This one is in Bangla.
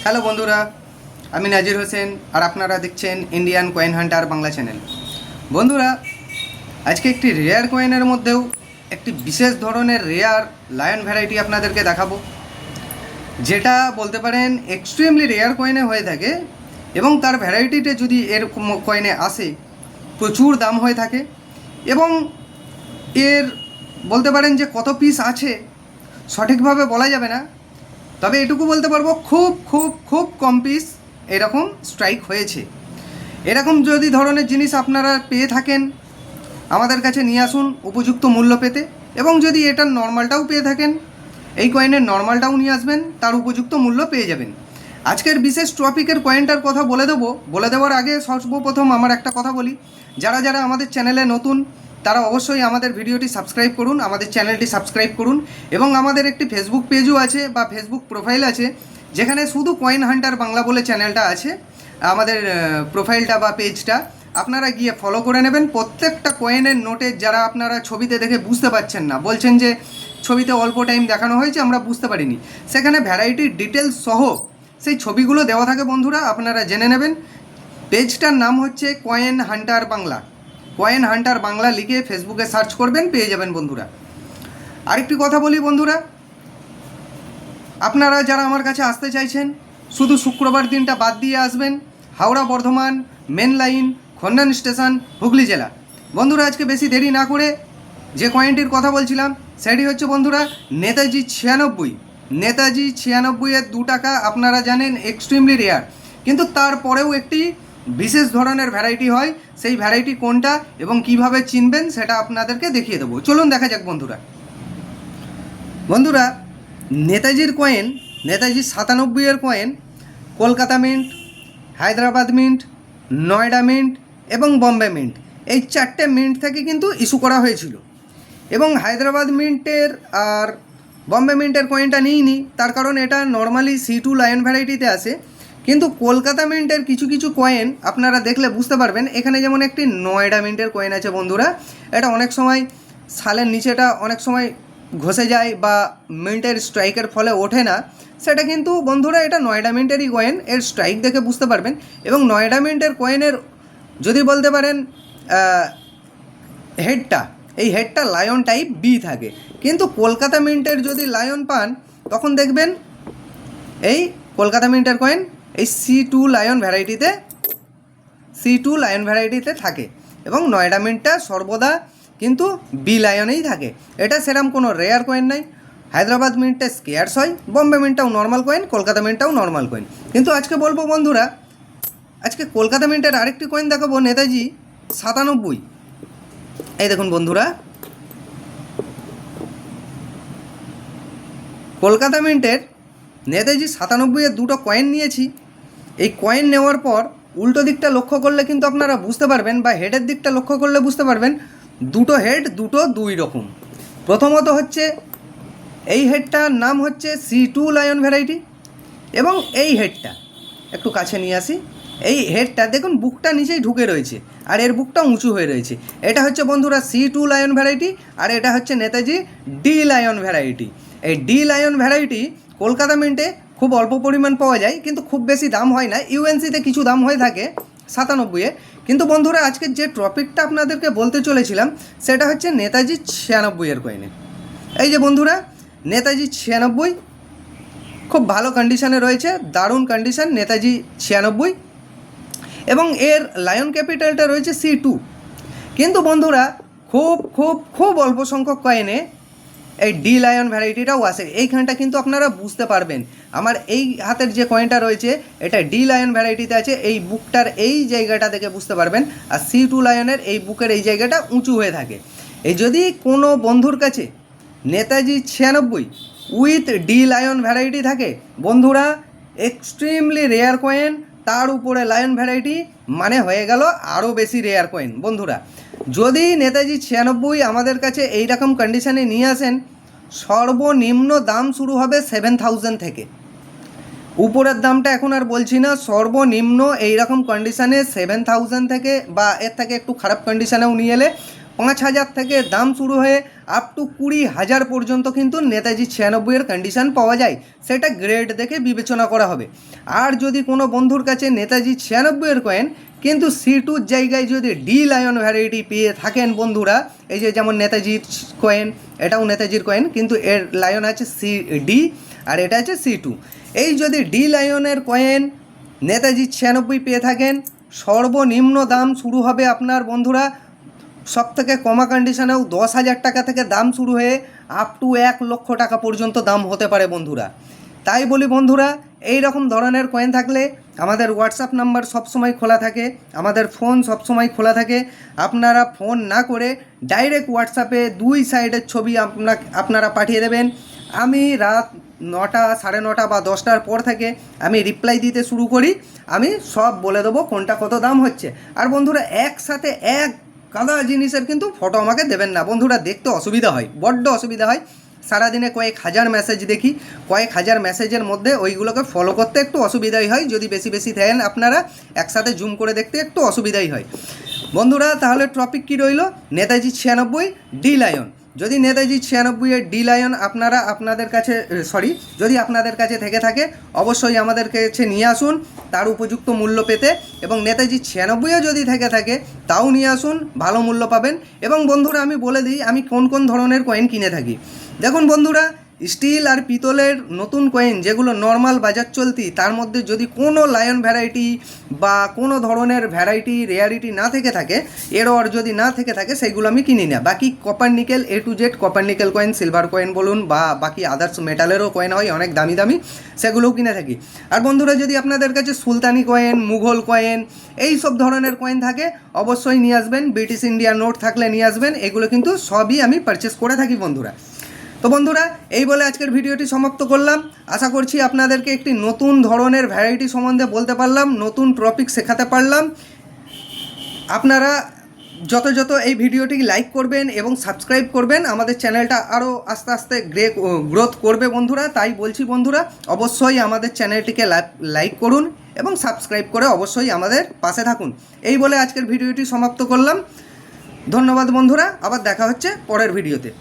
হ্যালো বন্ধুরা, আমি নাজির হোসেন আর আপনারা দেখছেন Indian coin Hunter Bangla channel. বন্ধুরা, আজকে একটি রেয়ার কয়েনের মধ্যেও একটি বিশেষ ধরনের রেয়ার লায়ন ভ্যারাইটি আপনাদেরকে দেখাবো, যেটা বলতে পারেন এক্সট্রিমলি রেয়ার কয়েনে হয়ে থাকে এবং তার ভ্যারাইটিতে যদি এরকম কয়েনে আসে প্রচুর দাম হয়ে থাকে এবং এর বলতে পারেন যে কত পিস আছে সঠিকভাবে বলা যাবে না, তবে এটুকু বলতে পারবো খুব খুব খুব কম পিস এরকম স্ট্রাইক হয়েছে। এরকম যদি ধরনের জিনিস আপনারা পেয়ে থাকেন আমাদের কাছে নিয়ে আসুন উপযুক্ত মূল্য পেতে, এবং যদি এটার নর্মালটাও পেয়ে থাকেন এই কয়েনের নর্মালটাও নিয়ে আসবেন, তার উপযুক্ত মূল্য পেয়ে যাবেন। আজকের বিশেষ টপিকের কয়েনটার কথা বলে দেওয়ার আগে সর্বপ্রথম আমার একটা কথা বলি, যারা যারা আমাদের চ্যানেলে নতুন তারা অবশ্যই আমাদের ভিডিওটি সাবস্ক্রাইব করুন, আমাদের চ্যানেলটি সাবস্ক্রাইব করুন, এবং আমাদের একটি ফেসবুক পেজও আছে বা ফেসবুক প্রোফাইল আছে, যেখানে শুধু কয়েন হান্টার বাংলা বলে চ্যানেলটা আছে। আমাদের প্রোফাইলটা বা পেজটা আপনারা গিয়ে ফলো করে নেবেন। প্রত্যেকটা কয়েনের নোটে যারা আপনারা ছবিতে দেখে বুঝতে পারছেন না, বলছেন যে ছবিতে অল্প টাইম দেখানো হয়েছে আমরা বুঝতে পারিনি, সেখানে ভ্যারাইটির ডিটেলস সহ সেই ছবিগুলো দেওয়া থাকে বন্ধুরা, আপনারা জেনে নেবেন। পেজটার নাম হচ্ছে coin Hunter Bangla. Coin Hunter Bangla লিখে ফেসবুকে সার্চ করবেন, পেয়ে যাবেন বন্ধুরা। আরেকটি কথা বলি বন্ধুরা, আপনারা যারা আমার কাছে আসতে চাইছেন শুধু শুক্রবার দিনটা বাদ দিয়ে আসবেন। Howrah Bardhaman main line, Khandan station, Hooghly জেলা। বন্ধুরা, আজকে বেশি দেরি না করে যে কয়েনটির কথা বলছিলাম সেটি হচ্ছে বন্ধুরা নেতাজি 96। নেতাজি 96-এর 2 টাকা আপনারা জানেন এক্সট্রিমলি রেয়ার, কিন্তু তারপরেও একটি বিশেষ ধরনের ভ্যারাইটি হয়। সেই ভ্যারাইটি কোনটা এবং কিভাবে চিনবেন সেটা আপনাদেরকে দেখিয়ে দেবো। চলুন দেখা যাক বন্ধুরা। বন্ধুরা, নেতাজির কয়েন, নেতাজি 97-এর coin Kolkata mint, Hyderabad mint, Noida mint এবং বম্বে মিন্ট, এই 4টে মিন্ট থেকে কিন্তু ইস্যু করা হয়েছিল। এবং হায়দ্রাবাদ মিন্টের আর বম্বে মিন্টের কয়েনটা নিইনি, তার কারণ এটা নর্মালি C2 লায়ন ভ্যারাইটিতে আসে। কিন্তু কলকাতা মিন্টের কিছু কিছু কয়েন আপনারা দেখলে বুঝতে পারবেন। এখানে যেমন একটি নয়ডা মিন্টের কয়েন আছে বন্ধুরা, এটা অনেক সময় সালের নিচেটা অনেক সময় ঘষে যায় বা মিন্টের স্ট্রাইকের ফলে ওঠে না, সেটা কিন্তু বন্ধুরা এটা নয়ডা মিন্টেরই কয়েন, এর স্ট্রাইক দেখে বুঝতে পারবেন। এবং নয়ডা মিন্টের কয়েনের যদি বলতে পারেন হেডটা, এই হেডটা লায়ন টাইপ বি থাকে, কিন্তু কলকাতা মিন্টের যদি লায়ন পান তখন দেখবেন এই কলকাতা মিন্টের কয়েন এই C2 লায়ন ভ্যারাইটিতে থাকে, এবং নয়ডা মিন্টটা সর্বদা কিন্তু বি লায়নেই থাকে। এটা সেরকম কোনো রেয়ার কয়েন নাই। হায়দ্রাবাদ মিন্টে স্কেয়ার্স হয়, বম্বে মিন্টটাও নর্মাল কয়েন, কলকাতা মিন্টটাও নর্মাল কয়েন। কিন্তু আজকে বলবো বন্ধুরা, আজকে কলকাতা মিন্টের আরেকটি কয়েন দেখাবো, নেতাজি 97। এই দেখুন বন্ধুরা, কলকাতা মিন্টের নেতাজি 97-এর 2টো কয়েন নিয়েছি। এই কয়েন নেওয়ার পর উল্টো দিকটা লক্ষ্য করলে কিন্তু আপনারা বুঝতে পারবেন, বা হেডের দিকটা লক্ষ্য করলে বুঝতে পারবেন, দুটো হেড দুটো দুই রকম। প্রথমত হচ্ছে এই হেডটার নাম হচ্ছে C2 লায়ন ভ্যারাইটি, এবং এই হেডটা একটু কাছে নিয়ে আসি, এই হেডটা দেখুন বুকটা নিচেই ঢুকে রয়েছে আর এর বুকটা উঁচু হয়ে রয়েছে। এটা হচ্ছে বন্ধুরা C2 লায়ন ভ্যারাইটি, আর এটা হচ্ছে নেতাজি ডি লায়ন ভ্যারাইটি। এই ডি লায়ন ভ্যারাইটি কলকাতা মিন্টে খুব অল্প পরিমাণ পাওয়া যায়, কিন্তু খুব বেশি দাম হয় না। ইউএনসিতে কিছু দাম হয়ে থাকে 97-এ। কিন্তু বন্ধুরা, আজকে যে টপিকটা আপনাদেরকে বলতে চলেছিলাম সেটা হচ্ছে নেতাজি 96-এর কয়েনে। এই যে বন্ধুরা, নেতাজি 96 খুব ভালো কন্ডিশনে রয়েছে, দারুণ কন্ডিশন নেতাজি 96, এবং এর লায়ন ক্যাপিটালটা রয়েছে C2। কিন্তু বন্ধুরা, খুব খুব খুব অল্প সংখ্যক কয়েনে এই ডি লায়ন ভ্যারাইটিটাও আসে। এইখানটা কিন্তু আপনারা বুঝতে পারবেন, আমার এই হাতের যে কয়েনটা রয়েছে এটা ডি লায়ন ভ্যারাইটিতে আছে, এই বুকটার এই জায়গাটা থেকে বুঝতে পারবেন। আর C2 লায়নের এই বুকের এই জায়গাটা উঁচু হয়ে থাকে। এই যদি কোনো বন্ধুর কাছে Netaji 96 with D lion variety থাকে বন্ধুরা, এক্সট্রিমলি রেয়ার কয়েন, তার উপরে লায়ন ভ্যারাইটি, মানে হয়ে গেল আরও বেশি রেয়ার কয়েন। বন্ধুরা, যদি নেতাজি 96 আমাদের কাছে এই রকম কন্ডিশানে নিয়ে আসেন, সর্বনিম্ন দাম শুরু হবে 7000 থেকে। উপরের দামটা এখন আর বলছি না, সর্বনিম্ন এই রকম কন্ডিশানে 7000 থেকে, বা এর থেকে একটু খারাপ কন্ডিশানেও নিয়ে এলে 5,000 থেকে দাম শুরু হয়ে আপ টু 20,000 পর্যন্ত কিন্তু নেতাজি 96-এর কন্ডিশান পাওয়া যায়। সেটা গ্রেড দেখে বিবেচনা করা হবে। আর যদি কোনো বন্ধুর কাছে নেতাজি 96-এর কয়েন কিন্তু C2-র জায়গায় যদি ডি লায়ন ভ্যারাইটি পেয়ে থাকেন বন্ধুরা, এই যে যেমন নেতাজির কয়েন, এটাও নেতাজির কয়েন কিন্তু এর লায়ন আছে CD আর এটা আছে C2। এই যদি ডি লায়নের কয়েন নেতাজি 96 পেয়ে থাকেন, সর্বনিম্ন দাম শুরু হবে আপনার বন্ধুরা সবথেকে কমা কন্ডিশনেও 10,000 টাকা থেকে দাম শুরু হয়ে আপ টু 1 লক্ষ টাকা পর্যন্ত দাম হতে পারে বন্ধুরা। তাই বলি বন্ধুরা, এই রকম ধরনের কয়েন থাকলে আমাদের হোয়াটসঅ্যাপ নাম্বার সবসময় খোলা থাকে, আমাদের ফোন সবসময় খোলা থাকে। আপনারা ফোন না করে ডাইরেক্ট হোয়াটসঅ্যাপে 2 সাইডের ছবি আপনারা পাঠিয়ে দেবেন। আমি রাত 9টা, 9:30 বা 10টার পর থেকে আমি রিপ্লাই দিতে শুরু করি। আমি সব বলে দেবো কোনটা কত দাম হচ্ছে। আর বন্ধুরা একসাথে এক কাদা জিনিসের কিন্তু ফটো আমাকে দেবেন না বন্ধুরা, দেখতে অসুবিধা হয়, বড্ড অসুবিধা হয়। সারাদিনে কয়েক হাজার মেসেজ দেখি, কয়েক হাজার মেসেজের মধ্যে ওইগুলোকে ফলো করতে একটু অসুবিধাই হয়। যদি বেশি বেশি দেন আপনারা একসাথে জুম করে দেখতে একটু অসুবিধাই হয় বন্ধুরা। তাহলে টপিক কী রইল? Netaji 96 D lion. যদি নেতাজি 96-এর ডি লায়ন আপনাদের কাছে যদি আপনাদের কাছে থেকে থাকে অবশ্যই আমাদের কাছে নিয়ে আসুন তার উপযুক্ত মূল্য পেতে। এবং নেতাজি 96-ও যদি থেকে থাকে তাও নিয়ে আসুন, ভালো মূল্য পাবেন। এবং বন্ধুরা আমি বলে দিই আমি কোন কোন ধরনের কয়েন কিনে থাকি। দেখুন বন্ধুরা, স্টিল আর পিতলের নতুন কয়েন যেগুলো নর্মাল বাজার চলতি, তার মধ্যে যদি কোনো লায়ন ভ্যারাইটি বা কোনো ধরনের ভ্যারাইটি রেয়ারিটি না থেকে থাকে, এরর যদি না থেকে থাকে, সেগুলো আমি কিনি না। বাকি copper nickel A to Z copper nickel coin, silver coin বলুন বা বাকি আদার্স মেটালেরও কয়েন হয় অনেক দামি দামি, সেগুলোও কিনে থাকি। আর বন্ধুরা যদি আপনাদের কাছে সুলতানি কয়েন, মুঘল কয়েন এই সব ধরনের কয়েন থাকে অবশ্যই নিয়ে আসবেন। ব্রিটিশ ইন্ডিয়া নোট থাকলে নিয়ে আসবেন। এগুলো কিন্তু সবই আমি পারচেস করে থাকি বন্ধুরা। তো বন্ধুরা এই বলে আজকের ভিডিওটি সমাপ্ত করলাম। আশা করছি আপনাদেরকে একটি নতুন ধরনের ভ্যারাইটি সম্বন্ধে বলতে পারলাম, নতুন টপিক শেখাতে পারলাম। আপনারা যত এই ভিডিওটি লাইক করবেন এবং সাবস্ক্রাইব করবেন, আমাদের চ্যানেলটা আরও আস্তে আস্তে গ্রোথ করবে বন্ধুরা। তাই বলছি বন্ধুরা অবশ্যই আমাদের চ্যানেলটিকে লাইক করুন এবং সাবস্ক্রাইব করে অবশ্যই আমাদের পাশে থাকুন। এই বলে আজকের ভিডিওটি সমাপ্ত করলাম। ধন্যবাদ বন্ধুরা, আবার দেখা হচ্ছে পরের ভিডিওতে।